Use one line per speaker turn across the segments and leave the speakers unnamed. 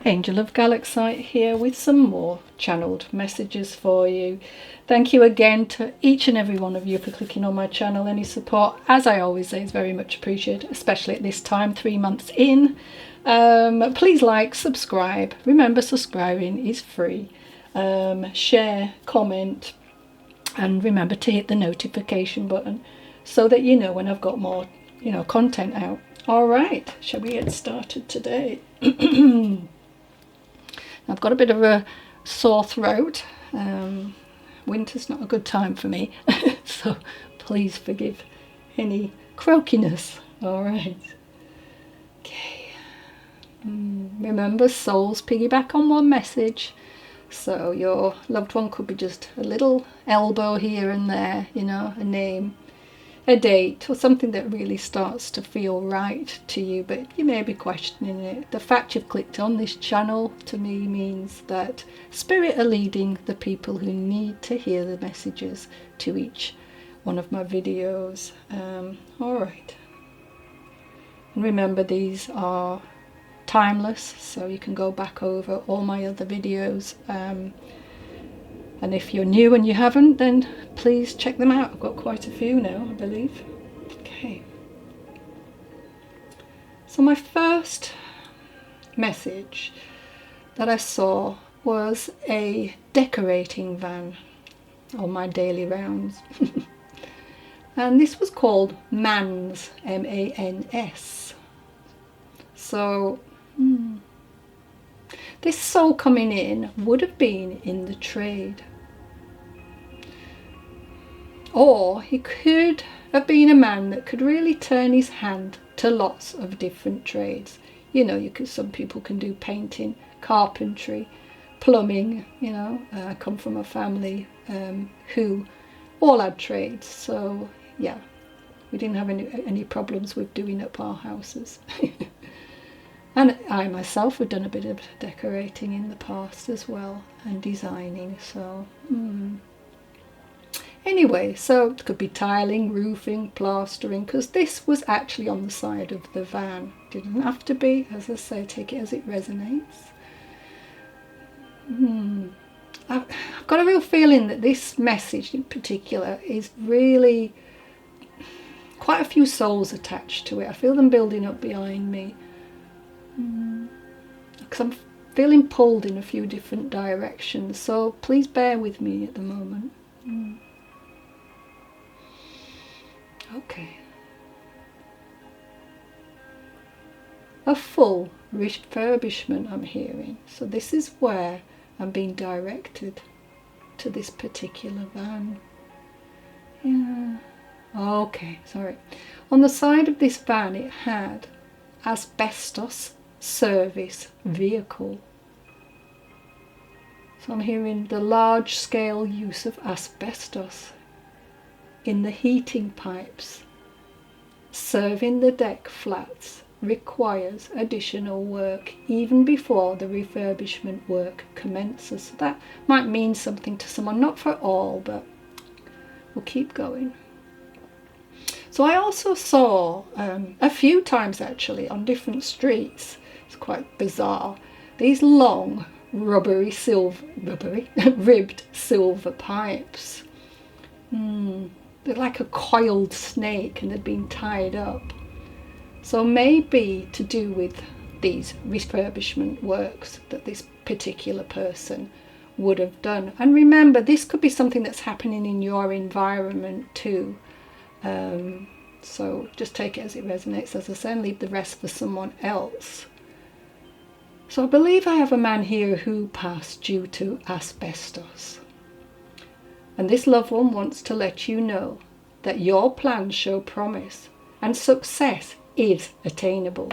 Angel of Galaxite here with some more channeled messages for you. Thank you again to each and every one of you for clicking on my channel. Any support, as I always say, is very much appreciated, especially at this time, 3 months in. Please like, subscribe. Remember, subscribing is free. Share, comment, and remember to hit the notification button so that you know when I've got more, content out. All right, shall we get started today? I've got a bit of a sore throat. Winter's not a good time for me, so please forgive any croakiness. All right. Okay. Remember, souls piggyback on one message. So your loved one could be just a little elbow here and there, a name, a date, or something that really starts to feel right to you, but you may be questioning it. The fact you've clicked on this channel to me means that Spirit are leading the people who need to hear the messages to each one of my videos. All right. And remember, these are timeless, so you can go back over all my other videos. And if you're new and you haven't, then please check them out. I've got quite a few now, I believe. Okay. So my first message that I saw was a decorating van on my daily rounds. And this was called MANS, M-A-N-S. So this soul coming in would have been in the trade. Or he could have been a man that could really turn his hand to lots of different trades. Some people can do painting, carpentry, plumbing. I come from a family who all had trades. So yeah, we didn't have any problems with doing up our houses. And I myself have done a bit of decorating in the past as well, and designing. So anyway, so it could be tiling, roofing, plastering, because this was actually on the side of the van. Didn't have to be, as I say, take it as it resonates. I've got a real feeling that this message in particular is really quite a few souls attached to it. I feel them building up behind me. Because I'm feeling pulled in a few different directions, so please bear with me at the moment. Okay. A full refurbishment I'm hearing. So this is where I'm being directed to this particular van. Yeah. Okay, sorry. On the side of this van it had asbestos service vehicle. So I'm hearing the large scale use of asbestos in the heating pipes serving the deck flats requires additional work even before the refurbishment work commences. So that might mean something to someone, not for all, but we'll keep going. So I also saw a few times actually on different streets, it's quite bizarre, these long ribbed silver pipes. They're like a coiled snake and had been tied up. So maybe to do with these refurbishment works that this particular person would have done. And remember, this could be something that's happening in your environment too. So just take it as it resonates, as I say, and leave the rest for someone else. So I believe I have a man here who passed due to asbestos. And this loved one wants to let you know that your plans show promise and success is attainable.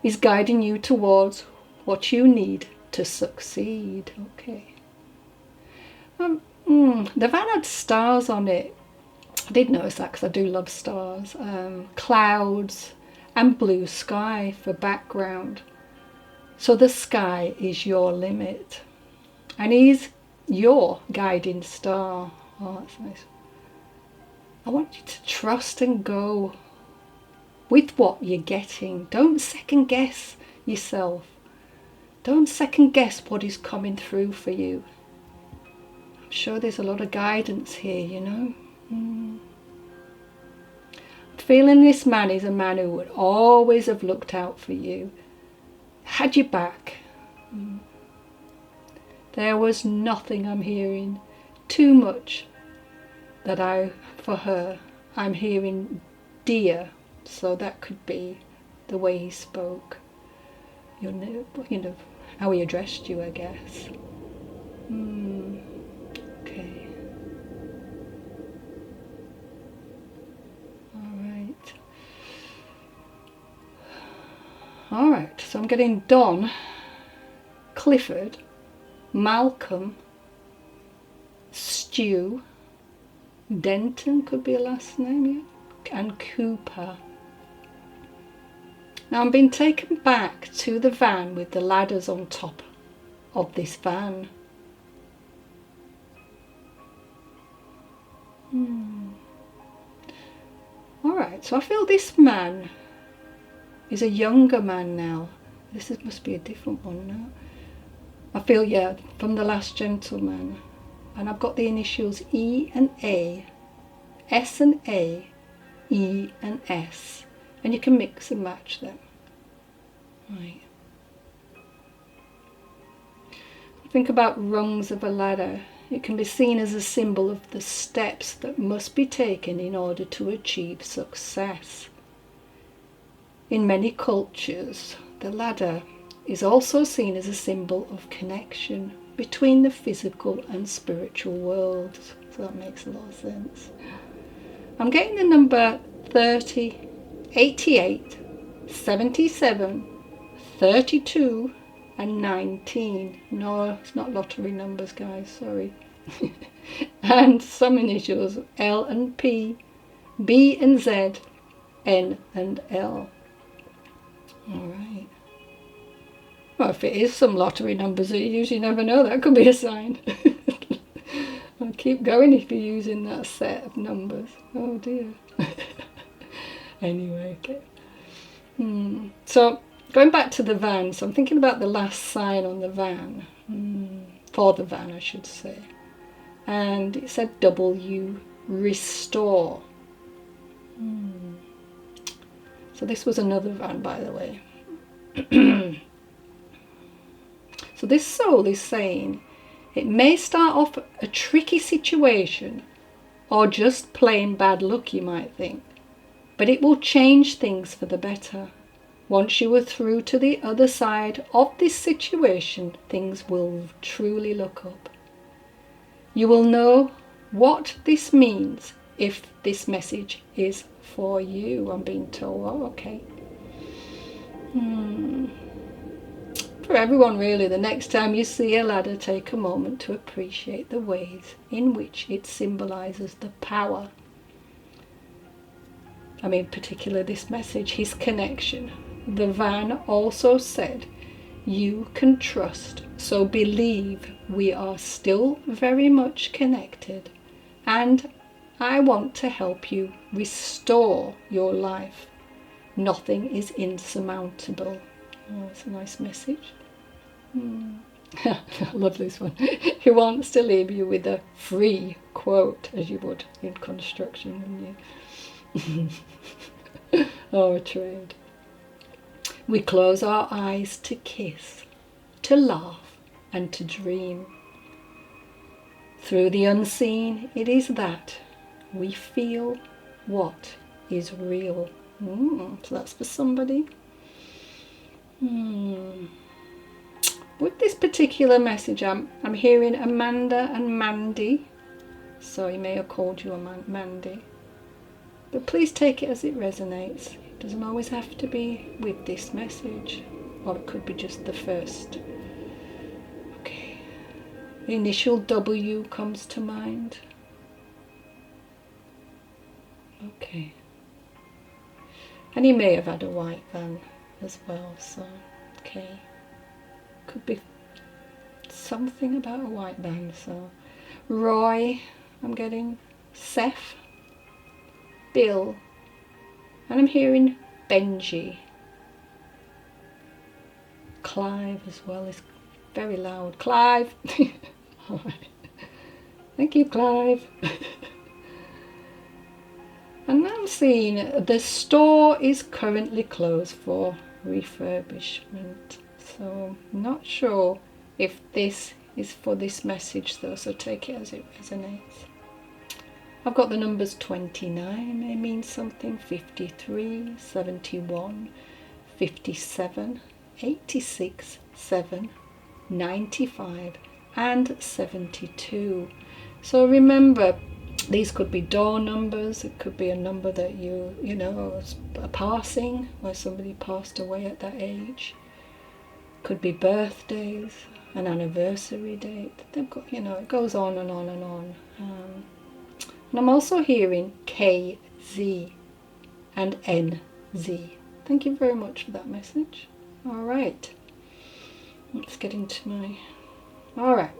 He's guiding you towards what you need to succeed. Okay. The van had stars on it. I did notice that because I do love stars. Clouds and blue sky for background. So the sky is your limit. And he's your guiding star. Oh, that's nice. I want you to trust and go with what you're getting. Don't second guess yourself. Don't second guess what is coming through for you. I'm sure there's a lot of guidance here, you know. Feeling this man is a man who would always have looked out for you, had your back. There was nothing, I'm hearing, too much that for her, I'm hearing dear, so that could be the way he spoke, you know, how he addressed you, I guess. Okay. All right, so I'm getting Don, Clifford, Malcolm, Stu, Denton could be a last name, yeah, and Cooper. Now I'm being taken back to the van with the ladders on top of this van. All right, so I feel this man is a younger man now. Must be a different one now. I feel, yeah, from the last gentleman. And I've got the initials E and A, S and A, E and S. And you can mix and match them. Right. Think about rungs of a ladder. It can be seen as a symbol of the steps that must be taken in order to achieve success. In many cultures, the ladder is also seen as a symbol of connection between the physical and spiritual worlds. So that makes a lot of sense. I'm getting the number 30, 88, 77, 32 and 19. No, it's not lottery numbers, guys, sorry. And some initials, L and P, B and Z, N and L. All right. Well, if it is some lottery numbers, you usually never know. That could be a sign. I'll keep going if you're using that set of numbers. Oh dear. Anyway, okay. So going back to the van, so I'm thinking about the last sign on the van. For the van, I should say. And it said W, restore. So this was another van, by the way. So this soul is saying it may start off a tricky situation or just plain bad luck, you might think, but it will change things for the better. Once you are through to the other side of this situation, things will truly look up. You will know what this means if this message is for you. I'm being told, oh, okay. For everyone really, the next time you see a ladder, take a moment to appreciate the ways in which it symbolises the power. I mean, particularly this message, his connection. The van also said, you can trust, so believe we are still very much connected, and I want to help you restore your life. Nothing is insurmountable. Oh, that's a nice message. I love this one. He wants to leave you with a free quote, as you would in construction, wouldn't you? Or a trade. We close our eyes to kiss, to laugh, and to dream. Through the unseen, it is that we feel what is real. So that's for somebody. With this particular message, I'm hearing Amanda and Mandy. So he may have called you Mandy. But please take it as it resonates. It doesn't always have to be with this message. Or it could be just the first. Okay. The initial W comes to mind. Okay. And he may have had a white van as well, so, okay. Could be something about a white van, so. Roy, I'm getting Seth, Bill, and I'm hearing Benji. Clive as well. It's very loud. Clive! All right. Thank you, Clive. And now I'm seeing the store is currently closed for refurbishment. So I'm not sure if this is for this message though, so take it as it resonates. I've got the numbers 29, it means something, 53, 71, 57, 86, 7, 95 and 72. So remember, these could be door numbers, it could be a number that you know, a passing, where somebody passed away at that age. Could be birthdays, an anniversary date. They've got, you know, it goes on and on and on. And I'm also hearing KZ and NZ. Thank you very much for that message. All right, let's get into my... All right.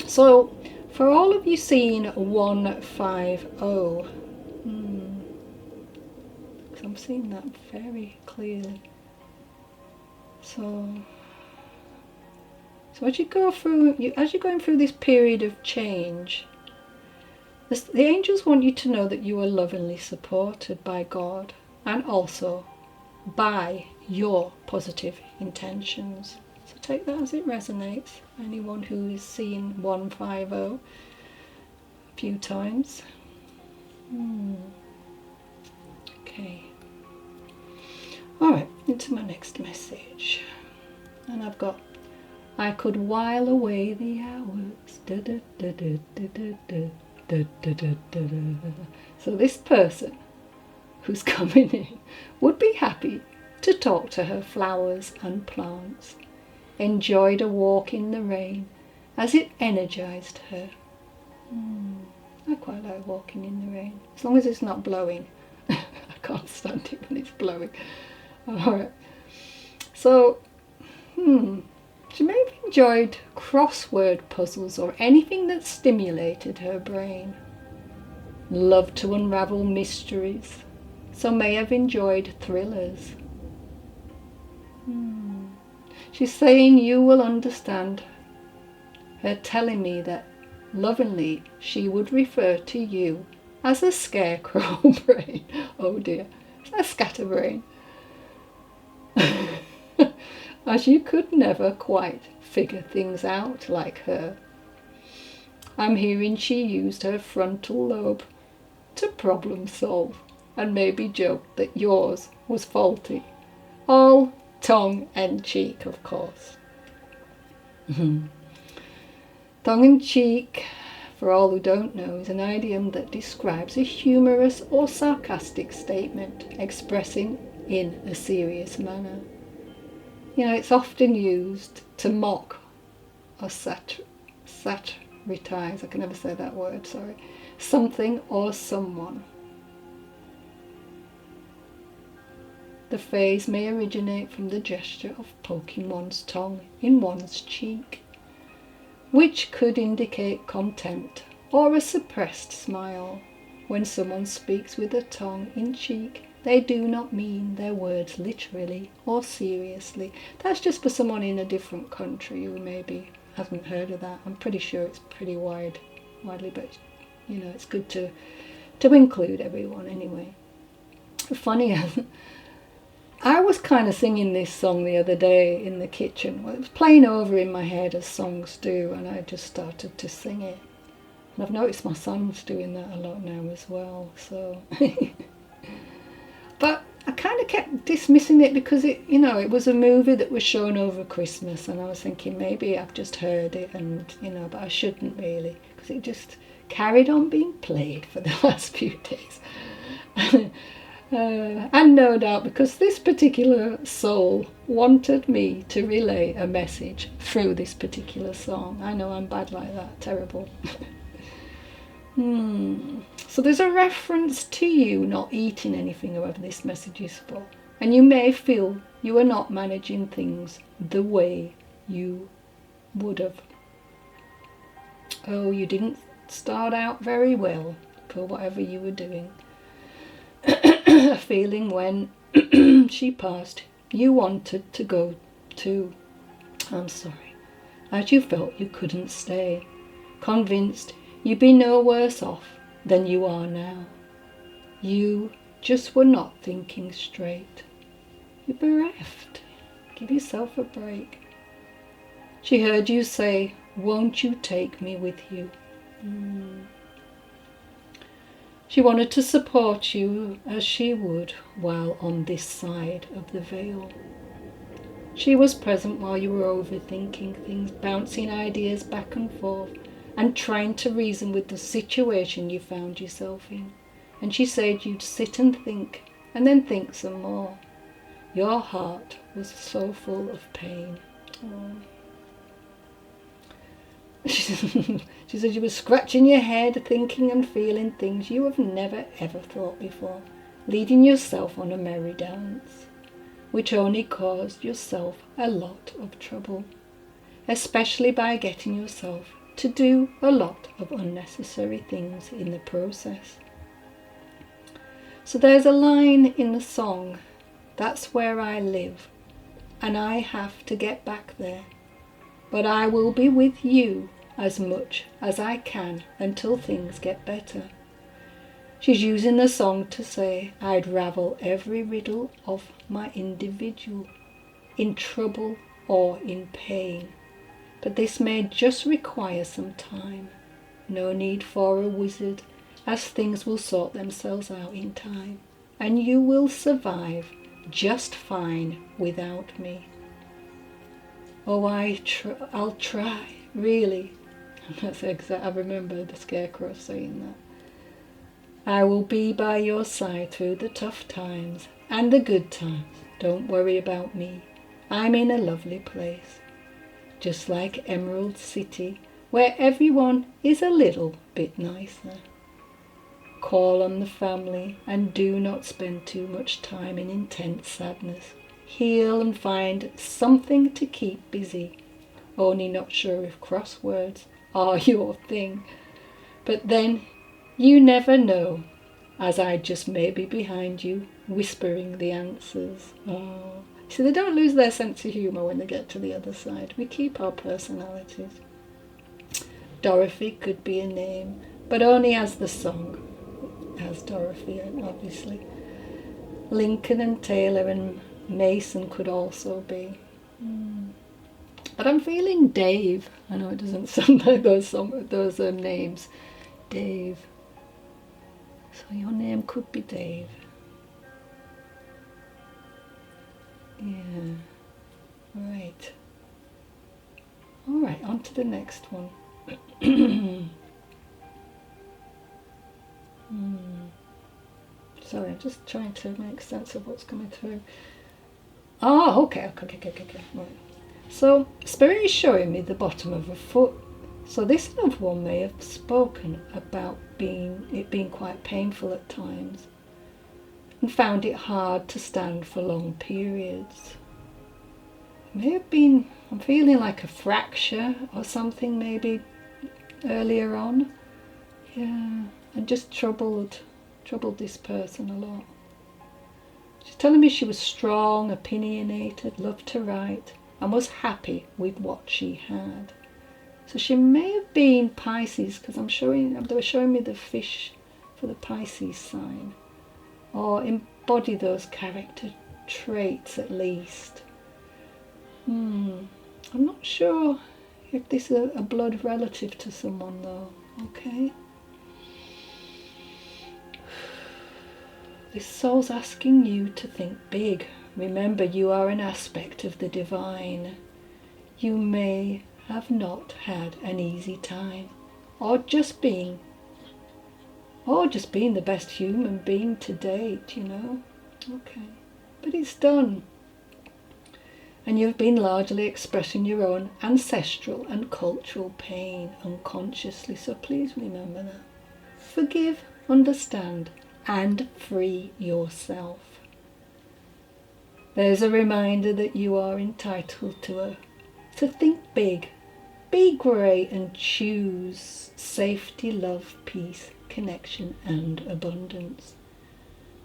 So, for all of you seeing 150, because I'm seeing that very clearly. So as you go through, as you're going through this period of change, the angels want you to know that you are lovingly supported by God and also by your positive intentions. So take that as it resonates. Anyone who is seeing 150 a few times. Okay. Alright, into my next message. And I've got, I could while away the hours. So this person who's coming in would be happy to talk to her flowers and plants, enjoyed a walk in the rain as it energized her. I quite like walking in the rain, as long as it's not blowing. I can't stand it when it's blowing. Alright, so she may have enjoyed crossword puzzles or anything that stimulated her brain. Loved to unravel mysteries, so may have enjoyed thrillers. She's saying you will understand her telling me that lovingly she would refer to you as a scarecrow brain. Oh dear, a scatterbrain. As you could never quite figure things out like her. I'm hearing she used her frontal lobe to problem solve and maybe joked that yours was faulty. All tongue and cheek, of course. Tongue in cheek, for all who don't know, is an idiom that describes a humorous or sarcastic statement expressing in a serious manner. You know, it's often used to mock or satirize, I can never say that word, sorry, something or someone. The phrase may originate from the gesture of poking one's tongue in one's cheek, which could indicate contempt or a suppressed smile. When someone speaks with a tongue in cheek, they do not mean their words literally or seriously. That's just for someone in a different country who maybe hasn't heard of that. I'm pretty sure it's pretty widely, but you know, it's good to include everyone anyway. Funny, I was kind of singing this song the other day in the kitchen. Well, it was playing over in my head as songs do, and I just started to sing it. And I've noticed my son's doing that a lot now as well, so... But I kind of kept dismissing it because it was a movie that was shown over Christmas, and I was thinking maybe I've just heard it, and but I shouldn't really, because it just carried on being played for the last few days. And no doubt because this particular soul wanted me to relay a message through this particular song. I know I'm bad like that, terrible. So there's a reference to you not eating anything, whoever this message is for. And you may feel you are not managing things the way you would have. Oh, you didn't start out very well for whatever you were doing. A feeling when she passed, you wanted to go too. I'm sorry. As you felt you couldn't stay, convinced you'd be no worse off than you are now. You just were not thinking straight. You're bereft. Give yourself a break. She heard you say, "Won't you take me with you?" She wanted to support you as she would while on this side of the veil. She was present while you were overthinking things, bouncing ideas back and forth, and trying to reason with the situation you found yourself in. And she said you'd sit and think, and then think some more. Your heart was so full of pain. Oh. She said you were scratching your head, thinking and feeling things you have never ever thought before, leading yourself on a merry dance, which only caused yourself a lot of trouble, especially by getting yourself to do a lot of unnecessary things in the process. So there's a line in the song, "That's where I live, and I have to get back there. But I will be with you as much as I can until things get better." She's using the song to say, I'd ravel every riddle of my individual, in trouble or in pain. But this may just require some time. No need for a wizard, as things will sort themselves out in time. And you will survive just fine without me. Oh, I'll try, really. That's exact. I remember the Scarecrow saying that. I will be by your side through the tough times and the good times. Don't worry about me. I'm in a lovely place. Just like Emerald City, where everyone is a little bit nicer. Call on the family and do not spend too much time in intense sadness. Heal and find something to keep busy. Only not sure if crosswords are your thing. But then you never know, as I just may be behind you, whispering the answers. Oh. See, they don't lose their sense of humour when they get to the other side. We keep our personalities. Dorothy could be a name, but only as the song has Dorothy, obviously. Lincoln and Taylor and Mason could also be. But I'm feeling Dave. I know it doesn't sound like those names. Dave. So your name could be Dave. Yeah. Right. All right, on to the next one. Sorry, I'm just trying to make sense of what's coming through. Oh, okay. Right. So, Spirit is showing me the bottom of a foot. So this loved one may have spoken about it being quite painful at times and found it hard to stand for long periods. It may have been, I'm feeling like a fracture or something maybe earlier on. Yeah, and just troubled this person a lot. She's telling me she was strong, opinionated, loved to write, and was happy with what she had. So she may have been Pisces, because they were showing me the fish for the Pisces sign, or embody those character traits at least. I'm not sure if this is a blood relative to someone though. Okay. This soul's asking you to think big. Remember, you are an aspect of the divine. You may have not had an easy time, or just being the best human being to date, Okay. But it's done. And you've been largely expressing your own ancestral and cultural pain unconsciously, so please remember that. Forgive, understand, and free yourself. There's a reminder that you are entitled to think big, be great, and choose safety, love, peace, connection, and abundance.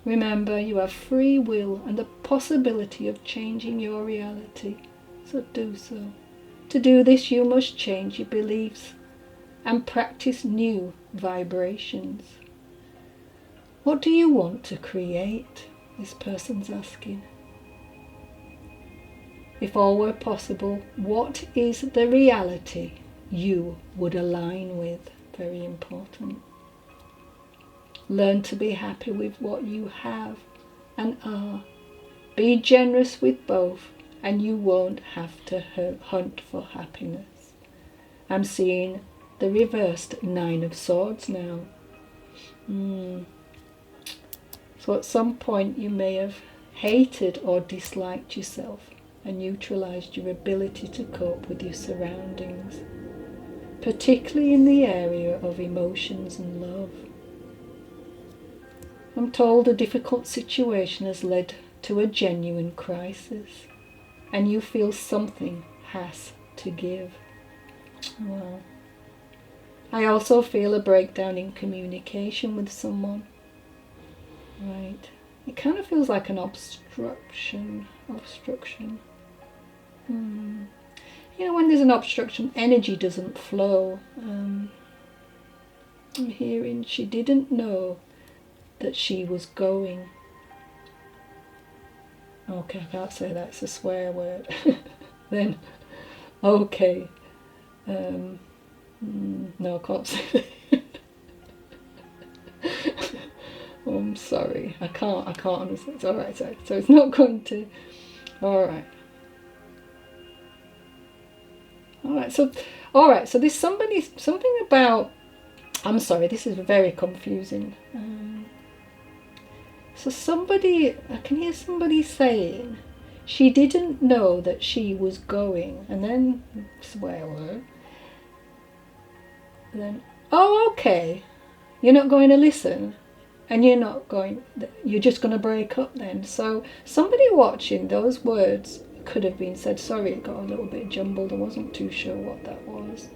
Remember, you have free will and the possibility of changing your reality So do so. To do this, you must change your beliefs and practice new vibrations. What do you want to create? This person's asking. If all were possible, what is the reality you would align with? Very important. Learn to be happy with what you have and are. Be generous with both, and you won't have to hunt for happiness. I'm seeing the reversed 9 of Swords now. So at some point you may have hated or disliked yourself and neutralized your ability to cope with your surroundings, particularly in the area of emotions and love. I'm told a difficult situation has led to a genuine crisis, and you feel something has to give. Well, I also feel a breakdown in communication with someone. Right. It kind of feels like an obstruction. You know, when there's an obstruction, energy doesn't flow. I'm hearing she didn't know that she was going. Okay, I can't say that, it's a swear word. Then, okay. No, I can't say that. Oh, I'm sorry, I can't understand. It's alright, so it's not going to. Alright, so there's something about, I'm sorry, this is very confusing. So I can hear somebody saying she didn't know that she was going, and then swear word. And then, oh, okay, you're not going to listen, and you're just going to break up then. So somebody watching, those words could have been said. Sorry, it got a little bit jumbled. I wasn't too sure what that was.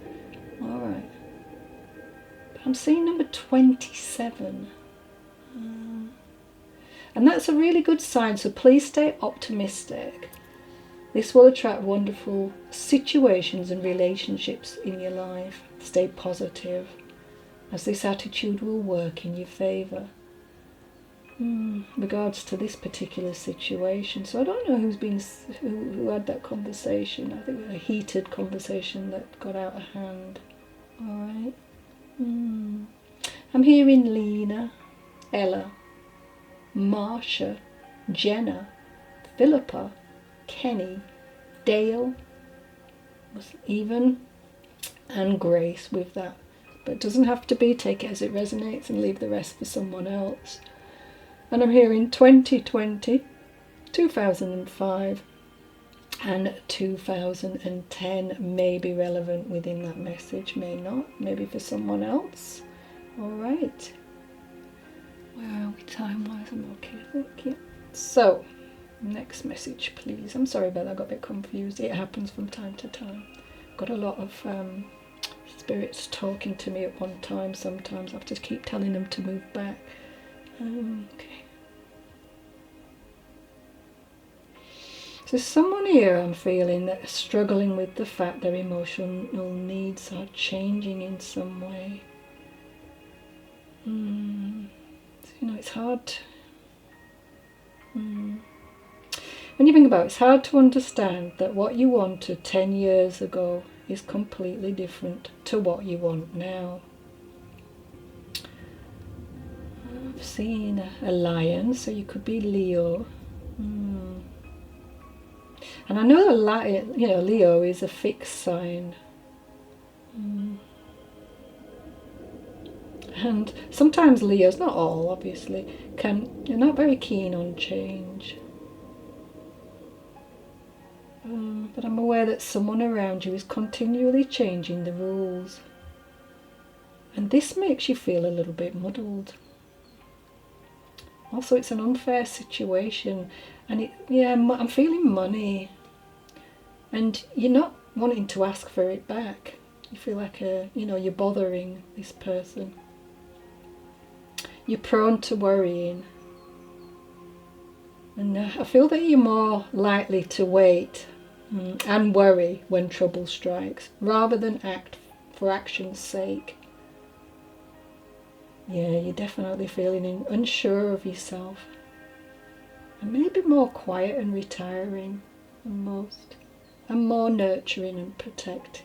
All right. But I'm seeing number 27. And that's a really good sign. So please stay optimistic. This will attract wonderful situations and relationships in your life. Stay positive, as this attitude will work in your favour. Regards to this particular situation, so I don't know who had that conversation. I think it was a heated conversation that got out of hand. All right. I'm hearing Lena, Ella, Marsha, Jenna, Philippa, Kenny, Dale, even, and Grace with that. But it doesn't have to be. Take it as it resonates and leave the rest for someone else. And I'm hearing 2020, 2005, and 2010 may be relevant within that message, may not, maybe for someone else. All right. Where are we time-wise? I'm okay, thank you. So, next message, please. I'm sorry about that, I got a bit confused. It happens from time to time. Got a lot of spirits talking to me at one time. Sometimes I have to keep telling them to move back. Okay. So someone here I'm feeling that is struggling with the fact their emotional needs are changing in some way. So, you know, it's hard. When you think about it, it's hard to understand that what you wanted 10 years ago is completely different to what you want now. I've seen a lion, so you could be Leo. And I know Leo is a fixed sign. And sometimes Leos, not all obviously, you're not very keen on change. But I'm aware that someone around you is continually changing the rules. And this makes you feel a little bit muddled. Also, it's an unfair situation. And I'm feeling money. And you're not wanting to ask for it back. You feel like you're bothering this person. You're prone to worrying. And I feel that you're more likely to wait And worry when trouble strikes, rather than act for action's sake. Yeah, you're definitely feeling unsure of yourself. And maybe more quiet and retiring than most. And more nurturing and protect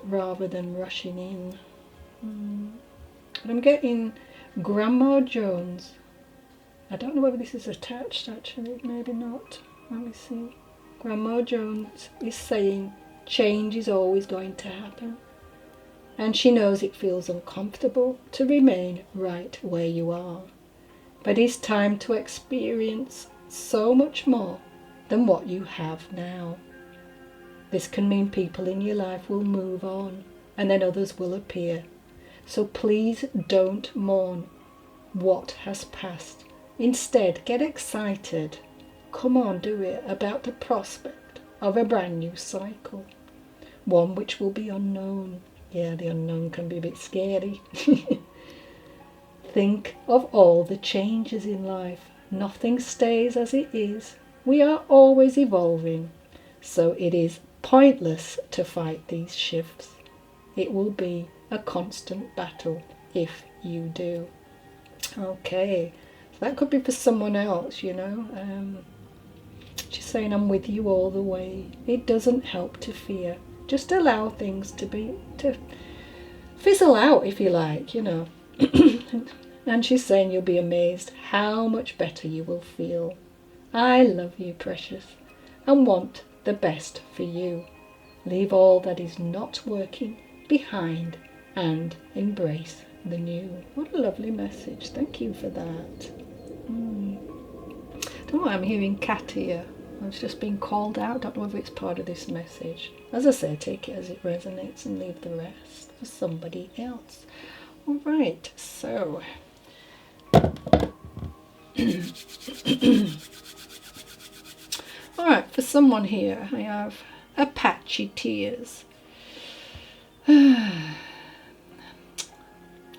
rather than rushing in. And I'm getting Grandma Jones. I don't know whether this is attached actually, maybe not. Let me see. Grandma Jones is saying change is always going to happen. And she knows it feels uncomfortable to remain right where you are. But it's time to experience so much more than what you have now. This can mean people in your life will move on and then others will appear. So please don't mourn what has passed. Instead, get excited. Come on, do it about the prospect of a brand new cycle. One which will be unknown. Yeah, the unknown can be a bit scary. Think of all the changes in life. Nothing stays as it is. We are always evolving. So it is pointless to fight these shifts. It will be a constant battle if you do. Okay, so that could be for someone else, you know. She's saying, I'm with you all the way. It doesn't help to fear. Just allow things to fizzle out, if you like, you know. And she's saying you'll be amazed how much better you will feel. I love you, precious, and want the best for you. Leave all that is not working behind and embrace the new. What a lovely message. Thank you for that. Don't know why I'm hearing cat here. It's just been called out. Don't know whether it's part of this message. As I say, take it as it resonates and leave the rest for somebody else. All right, so all right, for someone here, I have Apache tears. I'm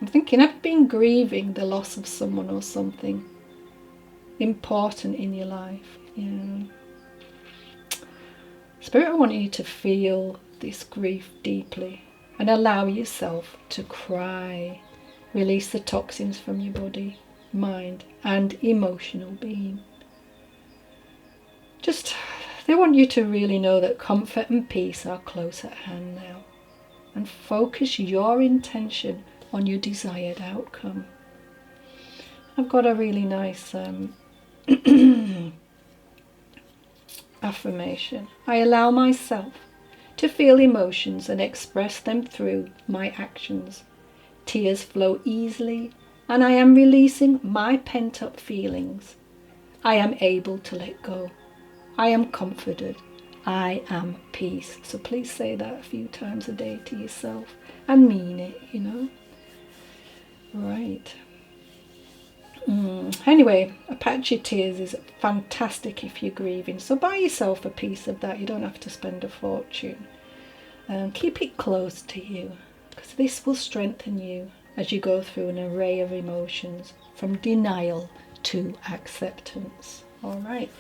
thinking I've been grieving the loss of someone or something important in your life. Yeah. Spirit, I want you to feel this grief deeply and allow yourself to cry. Release the toxins from your body, mind, and emotional being. They want you to really know that comfort and peace are close at hand now. And focus your intention on your desired outcome. I've got a really nice affirmation. I allow myself to feel emotions and express them through my actions. Tears flow easily, and I am releasing my pent-up feelings. I am able to let go. I am comforted. I am peace. So please say that a few times a day to yourself and mean it, you know. Right. Anyway, Apache tears is fantastic if you're grieving. So buy yourself a piece of that. You don't have to spend a fortune. Keep it close to you, because this will strengthen you as you go through an array of emotions from denial to acceptance. All right.